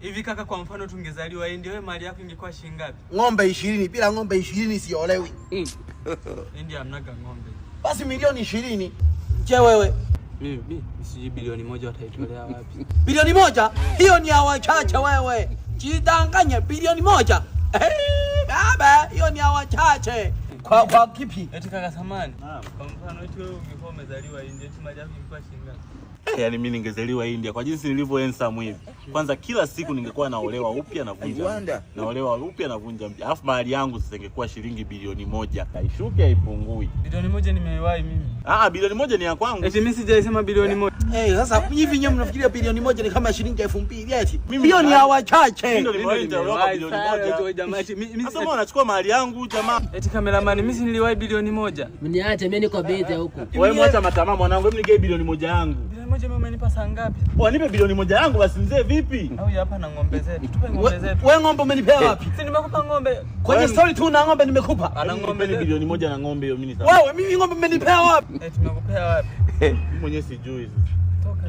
Hivi kaka, kwa mfano tungezaliwa India, wewe mali yako ingekuwa shilingi ngapi? Ng'ombe 20, bila ng'ombe 20 siolewi. India hamnaga ng'ombe. Basi milioni 20. Je, wewe? Mimi siji bilioni 1 wataitolea wapi? Bilioni 1? Hiyo ni ya wachache wewe. Jidanganye, bilioni 1. Baba, hiyo ni ya wachache. Kwa kipi? Eti kaka samani. Kwa mfano eti wewe ungekuwa umezaliwa India, eti mali yako ingekuwa shilingi ngapi? Yaani mimi ningezaliwa India kwa jinsi nilivyo handsome hivi. Kwanza kila siku ningekuwa naolewa upya na vunja. Naolewa upya na vunja. Alafu mali yangu sasa ingekuwa shilingi bilioni 1. Haishuki haipungui. Bilioni 1 nimewahi mimi. Bilioni 1 ni ya kwangu. Eti mimi sijaisema bilioni 1. Sasa hivi nyewe mnafikiria bilioni 1 ni kama shilingi 2000 eti? Milioni ya wachache. Ndio bilioni 1. Sasa mbona unachukua mali yangu jamaa? Eti cameraman, mimi si niliwahi bilioni 1. Mniache mimi niko busy huko. Wewe mwacha matamaa mwanangu, mimi nigei bilioni 1 yangu. Bilioni 1 mimi umenipa saa ngapi? Nipe bilioni 1 yangu basi mzee vipi? Au hapa na ng'ombe zetu. Tupe ng'ombe zetu. Wewe ng'ombe umenipea wapi? Si nimekupa ng'ombe. Kwenye story tu na ng'ombe nimekupa. Ana ng'ombe ni bilioni 1 na ng'ombe hiyo mimi sasa. Wewe mimi ng'ombe umenipea wapi? Eti nimekupea wapi? Mimi mwenyewe sijui. Toka.